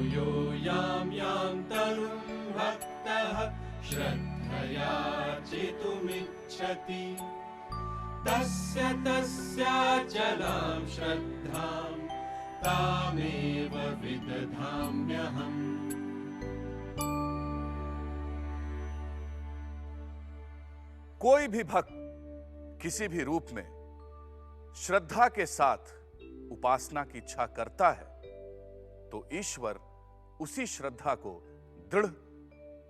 यो यां यां तनुं भक्तः श्रद्धयार्चितुमिच्छति तस्य तस्याचलां श्रद्धां तामेव विदधाम्यहम्। कोई भी भक्त किसी भी रूप में श्रद्धा के साथ उपासना की इच्छा करता है तो ईश्वर उसी श्रद्धा को दृढ़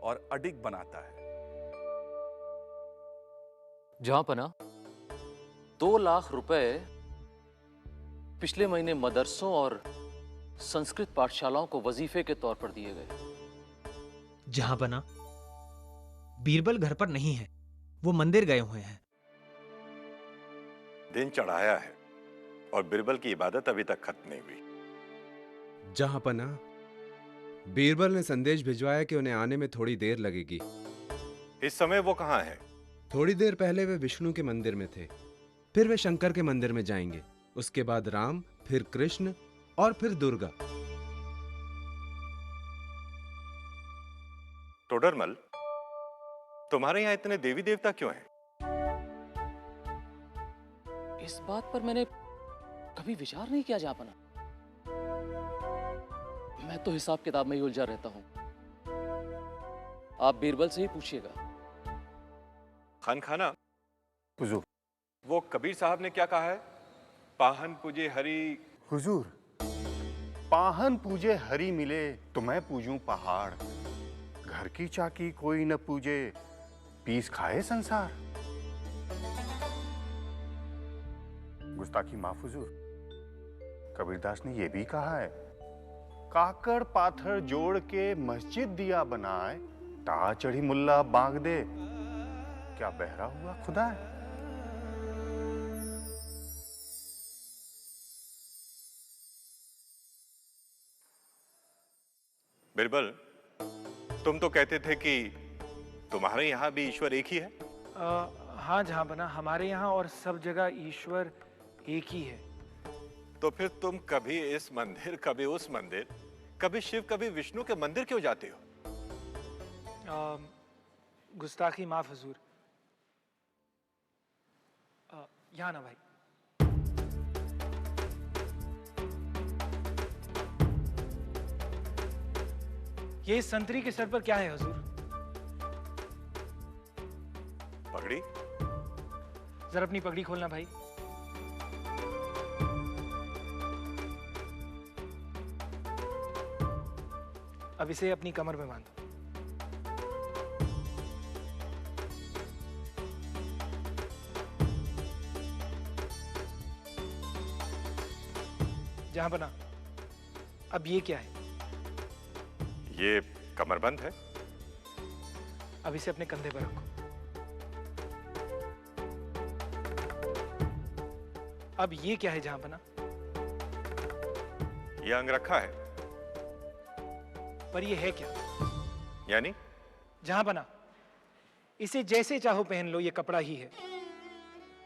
और अडिग बनाता है। जहांपना 2 लाख रुपए पिछले महीने मदरसों और संस्कृत पाठशालाओं को वजीफे के तौर पर दिए गए। जहांपना बीरबल घर पर नहीं है, वो मंदिर गए हुए हैं। दिन चढ़ाया है और बीरबल की इबादत अभी तक खत्म नहीं हुई। जहांपना बीरबल ने संदेश भिजवाया कि उन्हें आने में थोड़ी देर लगेगी। इस समय वो कहाँ है? थोड़ी देर पहले वे विष्णु के मंदिर में थे, फिर वे शंकर के मंदिर में जाएंगे, उसके बाद राम, फिर कृष्ण और फिर दुर्गा। टोडरमल, तुम्हारे यहाँ इतने देवी देवता क्यों हैं? इस बात पर मैंने कभी विचार नहीं किया जहांपना। मैं तो हिसाब किताब में ही उलझा रहता हूं। आप बीरबल से ही पूछिएगा। खान खाना हुजूर, वो कबीर साहब ने क्या कहा है? पाहन पूजे हरि। हुजूर, पाहन पूजे हरि मिले तो मैं पूजूं पहाड़, घर की चाकी कोई न पूजे पीस खाए संसार। गुस्ताखी माफ हुजूर, कबीरदास ने यह भी कहा है, काकड़ पाथर जोड़ के मस्जिद दिया बनाए, ता चढ़ी मुल्ला बांग दे, क्या बहरा हुआ खुदा है। बीरबल, तुम तो कहते थे कि तुम्हारे यहाँ भी ईश्वर एक ही है। हाँ जहांपना, हमारे यहाँ और सब जगह ईश्वर एक ही है। तो फिर तुम कभी इस मंदिर, कभी उस मंदिर, कभी शिव, कभी विष्णु के मंदिर क्यों जाते हो? गुस्ताखी माफ हुजूर। यहाँ ना भाई। ये संतरी के सर पर क्या है हुजूर? पगड़ी? जरा अपनी पगड़ी खोलना भाई। अब इसे अपनी कमर में बांधो। जहांपना, अब ये क्या है? ये कमरबंद है। अब इसे अपने कंधे पर रखो। अब ये क्या है जहांपना? ये अंगरखा है। पर ये है क्या? यानी? जहांपना, इसे जैसे चाहो पहन लो, ये कपड़ा ही है।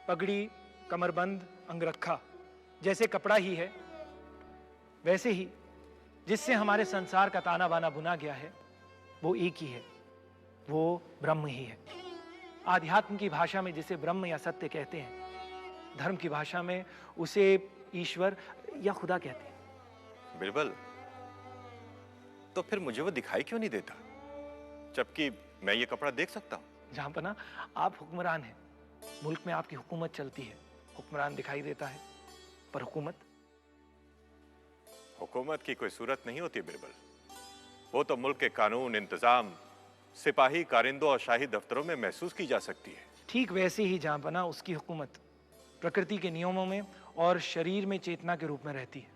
पगड़ी, कमरबंद, अंगरखा जैसे कपड़ा ही है, वैसे ही जिससे हमारे संसार का ताना बाना बुना गया है वो एक ही है, वो ब्रह्म ही है। आध्यात्म की भाषा में जिसे ब्रह्म या सत्य कहते हैं, धर्म की भाषा में उसे ईश्वर या खुदा कहते हैं। बीरबल, तो फिर मुझे वो दिखाई क्यों नहीं देता, जबकि मैं ये कपड़ा देख सकता हूं? जहांपना, आप हुक्मरान हैं, मुल्क में आपकी हुकूमत चलती है। हुक्मरान दिखाई देता है, पर हुकूमत की कोई सूरत नहीं होती बीरबल। वो तो मुल्क के कानून, इंतजाम, सिपाही, कारिंदों और शाही दफ्तरों में महसूस की जा सकती है। ठीक वैसे ही जहांपना, उसकी हुकूमत प्रकृति के नियमों में और शरीर में चेतना के रूप में रहती है।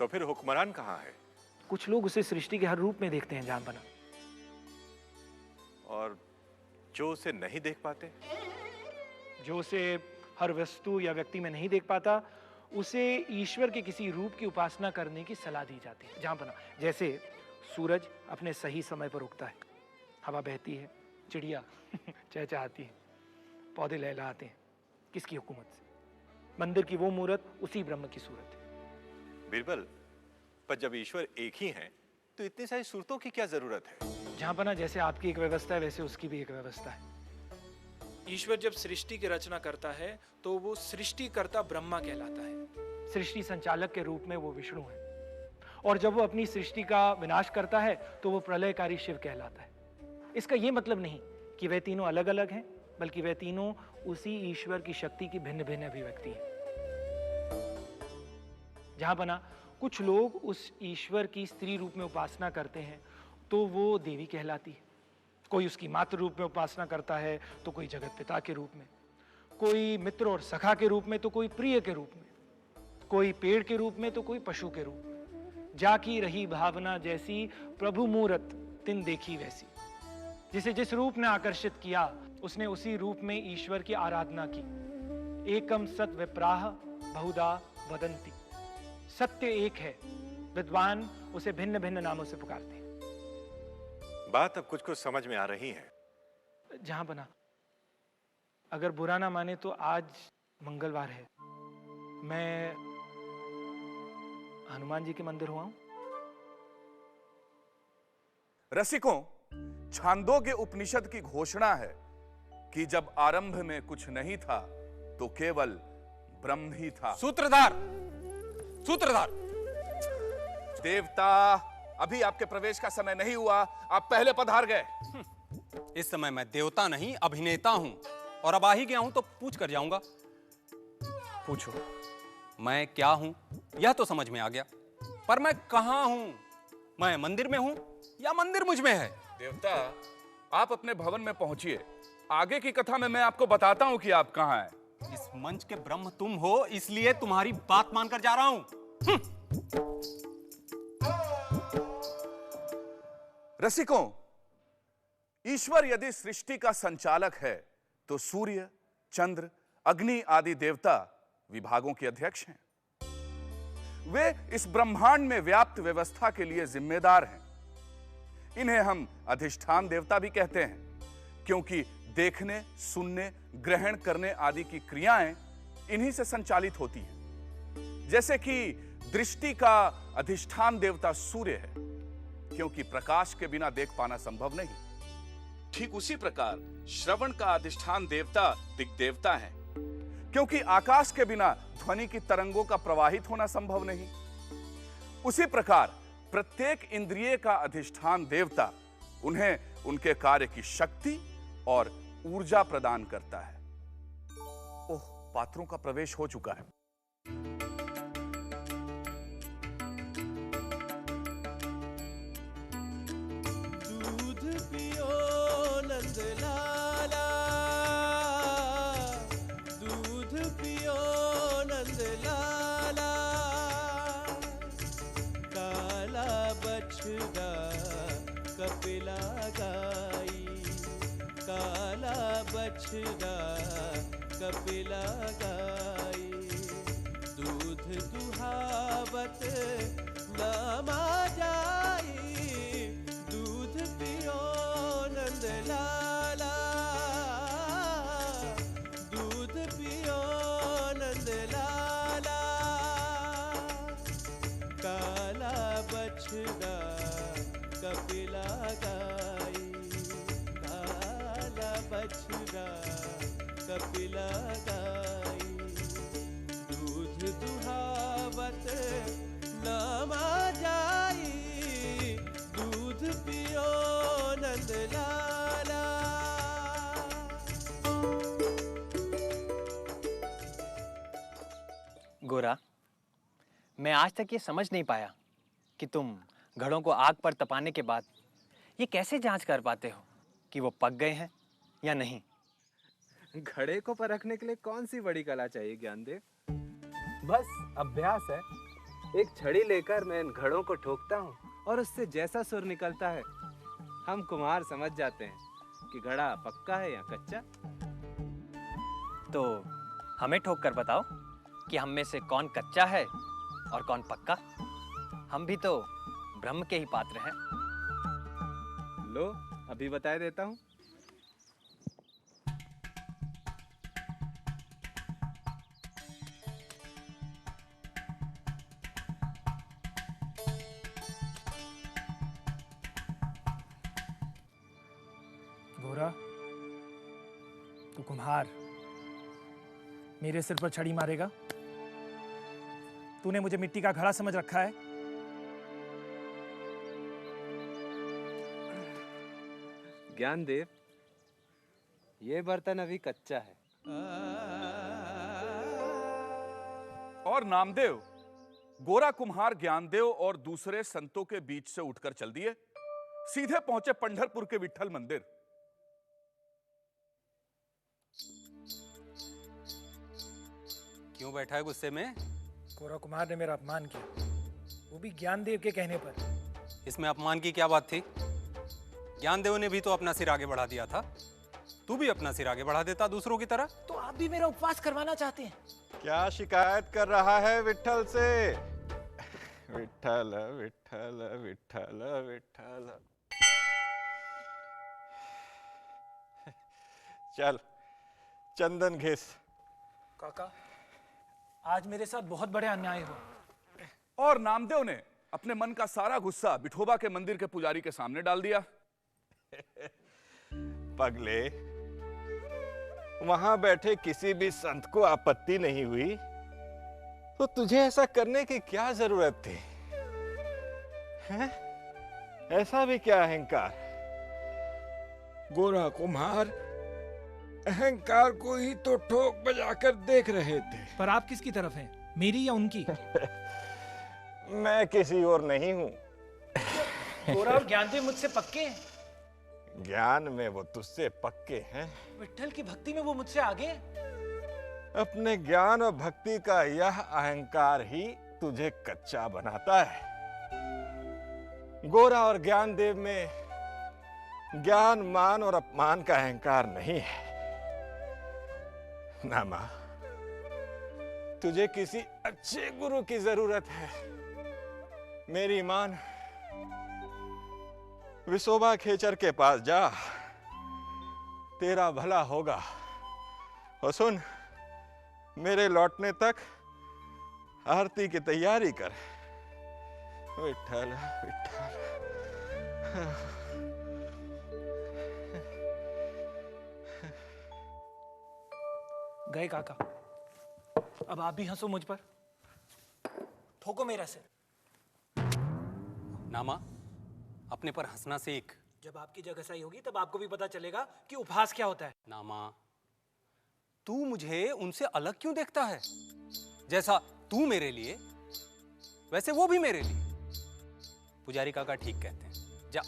तो फिर हुक्मरान कहाँ है? कुछ लोग उसे सृष्टि के हर रूप में देखते हैं जहांपना। और जो उसे नहीं देख पाते? जो उसे हर वस्तु या व्यक्ति में नहीं देख पाता, उसे ईश्वर के किसी रूप की उपासना करने की सलाह दी जाती है। जहांपना, जैसे सूरज अपने सही समय पर उगता है, हवा बहती है, चिड़िया चहचहाती है, पौधे लहलहाते हैं। किसकी हुकूमत से? मंदिर की वो मूरत उसी ब्रह्म की सूरत है। बीरबल, पर जब ईश्वर एक ही हैं, तो इतनी सारी सूरतों की क्या जरूरत है? जहांपना जैसे आपकी एक व्यवस्था है वैसे उसकी भी एक व्यवस्था है। ईश्वर जब सृष्टि की रचना करता है तो वो सृष्टिकर्ता ब्रह्मा कहलाता है, सृष्टि संचालक के रूप में वो विष्णु है, और जब वो अपनी सृष्टि का विनाश करता है तो वो प्रलयकारी शिव कहलाता है। इसका ये मतलब नहीं कि वे तीनों अलग अलग हैं, बल्कि वे तीनों उसी ईश्वर की शक्ति की भिन्न भिन्न अभिव्यक्ति हैं। जहांपना कुछ लोग उस ईश्वर की स्त्री रूप में उपासना करते हैं तो वो देवी कहलाती है, कोई उसकी मातृ रूप में उपासना करता है तो कोई जगत पिता के रूप में, कोई मित्र और सखा के रूप में तो कोई प्रिय के रूप में, कोई पेड़ के रूप में तो कोई पशु के रूप में। जाकी रही भावना जैसी प्रभु मूरत तिन देखी वैसी। जिसे जिस रूप ने आकर्षित किया उसने उसी रूप में ईश्वर की आराधना की। एकम सत विप्राह बहुधा वदंती। सत्य एक है, विद्वान उसे भिन्न भिन्न नामों से पुकारते हैं। बात अब कुछ कुछ समझ में आ रही है। जहांपना अगर बुरा ना माने तो आज मंगलवार है, मैं हनुमान जी के मंदिर हुआ हूं। रसिकों, छांदोग्य उपनिषद की घोषणा है कि जब आरंभ में कुछ नहीं था तो केवल ब्रह्म ही था। सूत्रधार, सूत्रधार। देवता, अभी आपके प्रवेश का समय नहीं हुआ, आप पहले पधार गए। इस समय मैं देवता नहीं अभिनेता हूं, और अब आ ही गया हूं तो पूछ कर जाऊंगा। पूछो। मैं क्या हूं यह तो समझ में आ गया, पर मैं कहां हूं? मैं मंदिर में हूं या मंदिर मुझ में है? देवता, आप अपने भवन में पहुंचिए। आगे की कथा में मैं आपको बताता हूं कि आप कहां हैं। इस मंच के ब्रह्म तुम हो, इसलिए तुम्हारी बात मानकर जा रहा हूं। रसिकों, ईश्वर यदि सृष्टि का संचालक है तो सूर्य, चंद्र, अग्नि आदि देवता विभागों के अध्यक्ष हैं। वे इस ब्रह्मांड में व्याप्त व्यवस्था के लिए जिम्मेदार हैं। इन्हें हम अधिष्ठान देवता भी कहते हैं, क्योंकि देखने, सुनने, ग्रहण करने आदि की क्रियाएं इन्हीं से संचालित होती हैं। जैसे कि दृष्टि का अधिष्ठान देवता सूर्य है, क्योंकि प्रकाश के बिना देख पाना संभव नहीं। ठीक उसी प्रकार श्रवण का अधिष्ठान देवता दिग्देवता है, क्योंकि आकाश के बिना ध्वनि की तरंगों का प्रवाहित होना संभव नहीं। उसी प्रकार प्रत्येक इंद्रिय का अधिष्ठान देवता उन्हें उनके कार्य की शक्ति और ऊर्जा प्रदान करता है। ओह, पात्रों का प्रवेश हो चुका है। दूध पियो नंद लाला, दूध पियो नंद लाला, काला बछड़ा कपिला गाई, काला बछड़ा कपिला गाई, दूध दुहावत नामा जाई, दूध पियो नंद लाला, दूध पियो नंद लाला, काला बछड़ा कपिला गाई, काला बछड़ा कपिला गाई, दूध दुहावत नामा जाई, दूध पियो नंद लाला। गोरा, मैं आज तक ये समझ नहीं पाया कि तुम घड़ों को आग पर तपाने के बाद ये कैसे जांच कर पाते हो कि वो पक गए हैं या नहीं। घड़े को परखने के लिए कौन सी बड़ी कला चाहिए ज्ञानदेव? बस अभ्यास है। एक छड़ी लेकर मैं इन घड़ों को ठोकता हूँ और उससे जैसा सुर निकलता है हम कुम्हार समझ जाते हैं कि घड़ा पक्का है या कच्चा। तो हमें ठोक कर बताओ कि हम में से कौन कच्चा है और कौन पक्का। हम भी तो ब्रह्म के ही पात्र हैं। लो, अभी बताए देता हूँ। गोरा, तू कुम्हार मेरे सिर पर छड़ी मारेगा? तूने मुझे मिट्टी का घड़ा समझ रखा है? ज्ञानदेव, ये बर्तन अभी कच्चा है। और नामदेव गोरा कुम्हार ज्ञानदेव और दूसरे संतों के बीच से उठकर चल दिए, सीधे पहुंचे पंढरपुर के विट्ठल मंदिर। क्यों बैठा है गुस्से में? गोरा कुमार ने मेरा अपमान किया, वो भी ज्ञानदेव के कहने पर। इसमें अपमान की क्या बात थी? ज्ञानदेव ने भी तो अपना सिर आगे बढ़ा दिया था। तू भी अपना सिर आगे बढ़ा देता दूसरों की तरह। तो आप भी मेरा उपवास करवाना चाहते हैं? क्या शिकायत कर रहा है विट्ठल से? विट्ठल विट्ठल विट्ठल विट्ठल। चल चंदन घिस। काका, आज मेरे साथ बहुत बड़े अन्याय हुआ। और नामदेव ने अपने मन का सारा गुस्सा विठोबा के मंदिर के पुजारी के सामने डाल दिया। पगले, वहां बैठे किसी भी संत को आपत्ति नहीं हुई तो तुझे ऐसा करने की क्या जरूरत थी? हैं? ऐसा भी क्या अहंकार? गोरा कुम्हार अहंकार को ही तो ठोक बजाकर देख रहे थे। पर आप किसकी तरफ हैं, मेरी या उनकी? मैं किसी और नहीं हूं। गोरा और ज्ञानदेव मुझसे पक्के हैं। ज्ञान में वो तुझसे पक्के हैं, विट्ठल की भक्ति में वो मुझसे आगे हैं। अपने ज्ञान और भक्ति का यह अहंकार ही तुझे कच्चा बनाता है। गोरा और ज्ञानदेव में ज्ञान, मान और अपमान का अहंकार नहीं है। नामा, तुझे किसी अच्छे गुरु की जरूरत है। मेरी मान, विसोबा खेचर के पास जा, तेरा भला होगा। और सुन, मेरे लौटने तक आरती की तैयारी कर। विट्ठल विट्ठल। गए काका, अब आप भी हंसो मुझ पर, ठोको मेरा सिर। नामा, अपने पर हंसना सीख। जब आपकी जगह सही होगी तब आपको भी पता चलेगा कि उपहास क्या होता है। नामा, तू मुझे उनसे अलग क्यों देखता है? जैसा तू मेरे लिए, वैसे वो भी मेरे लिए। पुजारी काका ठीक कहते हैं। जा,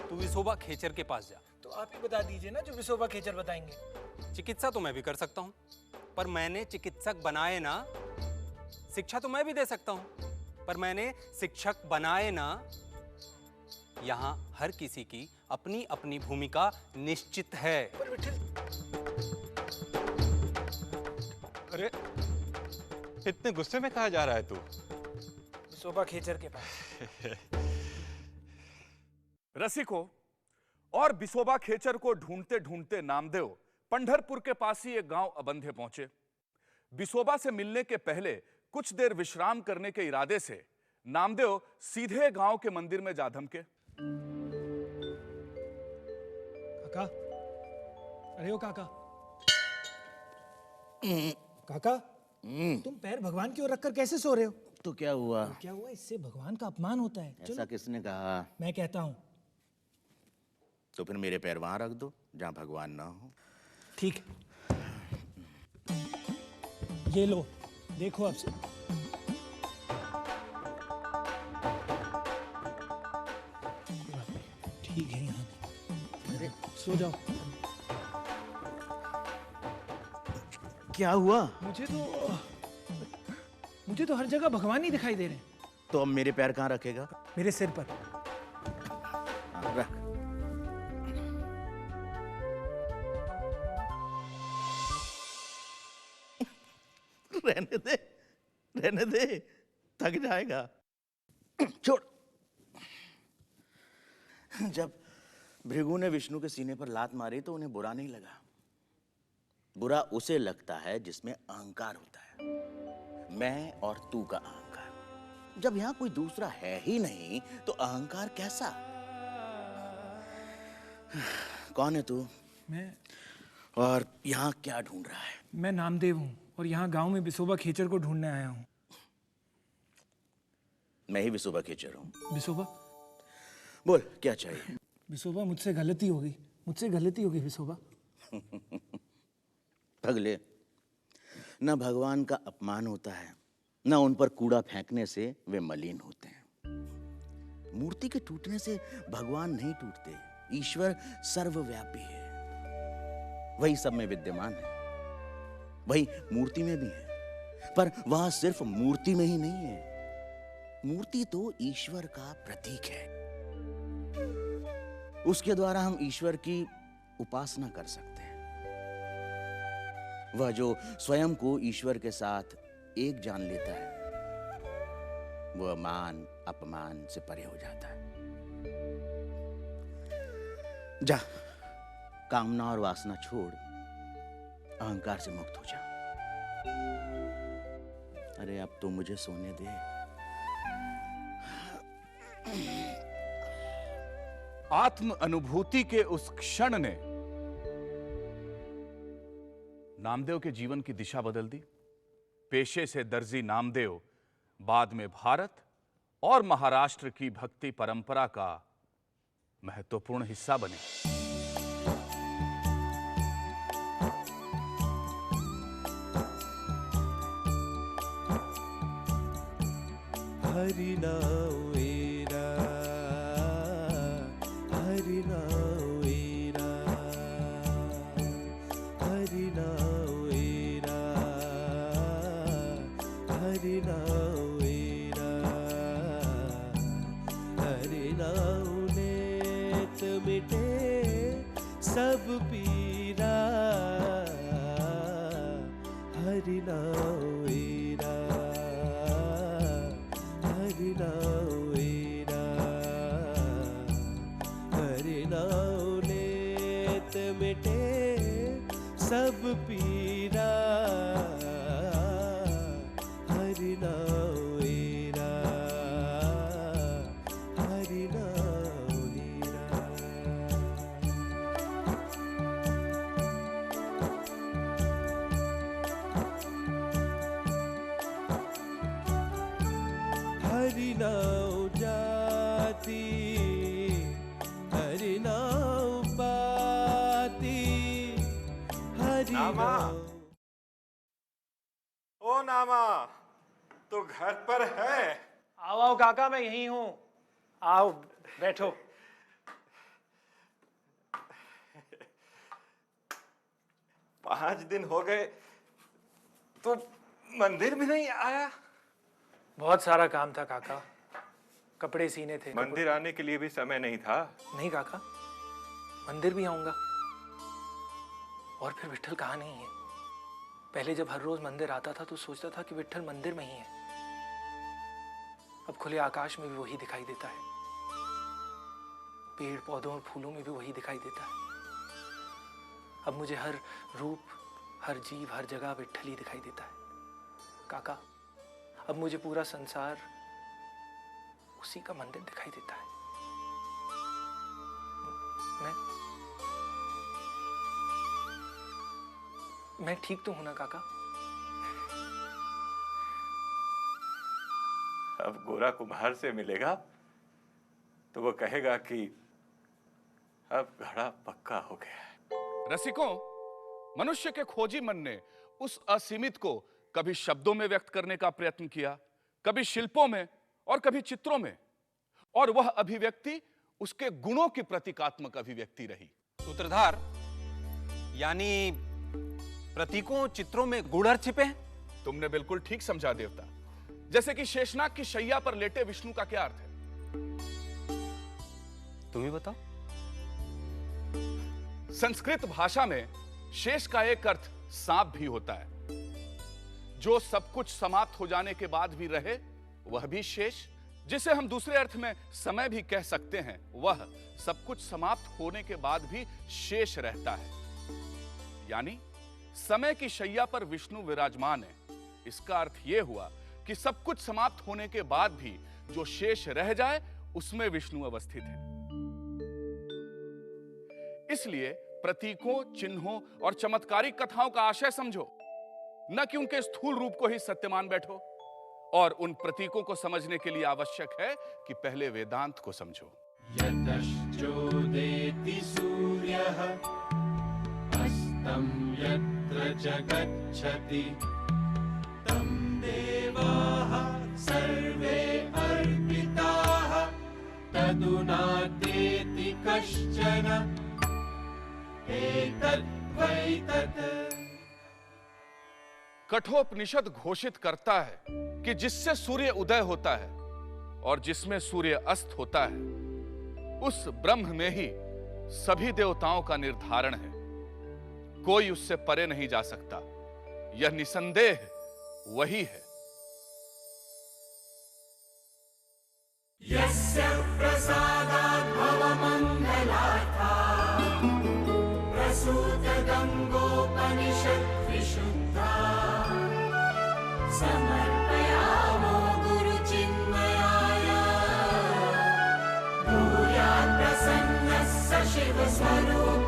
तू विसोबा खेचर के पास जा। तो आप ही बता दीजिए ना जो विसोबा खेचर बताएंगे। चिकित्सा तो मैं भी कर सकता हूं, पर मैंने चिकित्सक बनाए ना। शिक्षा तो मैं भी दे सकता हूं, पर मैंने शिक्षक बनाए ना। यहां हर किसी की अपनी अपनी भूमिका निश्चित है। पर विट्ठल, अरे, इतने गुस्से में कहाँ जा रहा है तू? विसोबा खेचर के पास। रसिको, और बिसोबा खेचर को ढूंढते ढूंढते नामदेव पंढरपुर के पास ही एक गांव अबंधे पहुंचे। बिसोबा से मिलने के पहले कुछ देर विश्राम करने के इरादे से नामदेव सीधे गांव के मंदिर में जा धमके। काका, अरे ओ काका, काका, तुम पैर भगवान की ओर रखकर कैसे सो रहे हो? तो क्या हुआ? क्या हुआ? इससे भगवान का अपमान होता है। ऐसा किसने कहा? मैं कहता हूं। तो फिर मेरे पैर वहां रख दो जहां भगवान ना हो। ठीक, ये लो, देखो अब से। ठीक है, यहाँ अरे सो जाओ। क्या हुआ? मुझे तो हर जगह भगवान ही दिखाई दे रहे हैं। तो अब मेरे पैर कहाँ रखेगा? मेरे सिर पर। रख। रहने दे, रहने दे, थक जाएगा। छोड़। जब भृगु ने विष्णु के सीने पर लात मारी तो उन्हें बुरा नहीं लगा। बुरा उसे लगता है जिसमें अहंकार होता है, मैं और तू का अहंकार। जब यहां कोई दूसरा है ही नहीं तो अहंकार कैसा? कौन है तू? मैं और यहाँ क्या ढूंढ रहा है? मैं नामदेव हूँ और यहाँ गांव में बिसोबा खेचर को ढूंढने आया हूँ। मैं ही विसोबा खेचर हूँ। बिसोबा? बोल, क्या चाहिए? बिसोबा, मुझसे गलती हो गई बिसोबा। पगले, न भगवान का अपमान होता है, न उन पर कूड़ा फेंकने से वे मलिन होते हैं। मूर्ति के टूटने से भगवान नहीं टूटते। ईश्वर सर्वव्यापी है, वही सब में विद्यमान है, वही मूर्ति में भी है। पर वह सिर्फ मूर्ति में ही नहीं है, मूर्ति तो ईश्वर का प्रतीक है। उसके द्वारा हम ईश्वर की उपासना कर सकते हैं। वह जो स्वयं को ईश्वर के साथ एक जान लेता है, वह मान अपमान से परे हो जाता है। जा, कामना और वासना छोड़, अहंकार से मुक्त हो जा। अरे अब तो मुझे सोने दे। आत्म अनुभूति के उस क्षण ने नामदेव के जीवन की दिशा बदल दी। पेशे से दर्जी नामदेव बाद में भारत और महाराष्ट्र की भक्ति परंपरा का महत्वपूर्ण हिस्सा बने। हरि नाम एरा, हरि नाम एरा, हरि नाम एरा, हरि नाम एरा, हरि नाम नेत मिटे सब पीरा, हरि नाम एरा, हरि नाम एरा, हरि नाम लेत मिटे सब पीरा, हरि नाम एरा, हरि नाम एरा। हरि नाम जाति, हरि नाम पाती, हरि नामा, नाम। ओ नामा, तो घर पर है? आओ आओ काका, मैं यहीं हूँ। आओ बैठो। पांच दिन हो गए, तो मंदिर भी नहीं आया? बहुत सारा काम था काका, कपड़े सीने थे। मंदिर आने के लिए भी समय नहीं था? नहीं काका, मंदिर भी आऊंगा। और फिर विट्ठल कहाँ नहीं है? पहले जब हर रोज मंदिर आता था तो सोचता था कि विट्ठल मंदिर में ही है। अब खुले आकाश में भी वही दिखाई देता है, पेड़ पौधों और फूलों में भी वही दिखाई देता है। अब मुझे हर रूप, हर जीव, हर जगह विट्ठल ही दिखाई देता है। काका, अब मुझे पूरा संसार उसी का मंदिर दिखाई देता है। मैं ठीक तो हूं ना काका? अब गोरा कुम्हार से मिलेगा तो वो कहेगा कि अब घड़ा पक्का हो गया है। रसिकों, मनुष्य के खोजी मन ने उस असीमित को कभी शब्दों में व्यक्त करने का प्रयत्न किया, कभी शिल्पों में और कभी चित्रों में, और वह अभिव्यक्ति उसके गुणों की प्रतीकात्मक अभिव्यक्ति रही। सूत्रधार, यानी प्रतीकों, चित्रों में गुण छिपे हैं? तुमने बिल्कुल ठीक समझा देवता। जैसे कि शेषनाग की शैया पर लेटे विष्णु का क्या अर्थ है? तुम ही बताओ। संस्कृत भाषा में शेष का एक अर्थ सांप भी होता है। जो सब कुछ समाप्त हो जाने के बाद भी रहे, वह भी शेष। जिसे हम दूसरे अर्थ में समय भी कह सकते हैं, वह सब कुछ समाप्त होने के बाद भी शेष रहता है। यानी समय की शैया पर विष्णु विराजमान है। इसका अर्थ यह हुआ कि सब कुछ समाप्त होने के बाद भी जो शेष रह जाए, उसमें विष्णु अवस्थित है। इसलिए प्रतीकों, चिन्हों और चमत्कारिक कथाओं का आशय समझो, न कि उनके स्थूल रूप को ही सत्य मान बैठो। और उन प्रतीकों को समझने के लिए आवश्यक है कि पहले वेदांत को समझो। यतश्चोदेति सूर्यः अस्तं यत्र च गच्छति तं देवाः सर्वे अर्पिताः तदुनातेति कश्चन एतद्वैतत्। कठोपनिषद घोषित करता है कि जिससे सूर्य उदय होता है और जिसमें सूर्य अस्त होता है, उस ब्रह्म में ही सभी देवताओं का निर्धारण है। कोई उससे परे नहीं जा सकता। यह निसंदेह वही है। यस्य प्रसादात् भवमङ्गलार्था प्रसूत गङ्गोपनिषत् विशुद्धा समर्पयामो गुरुचिन्मयाय भूयात् प्रसन्नः स शिवस्वरूप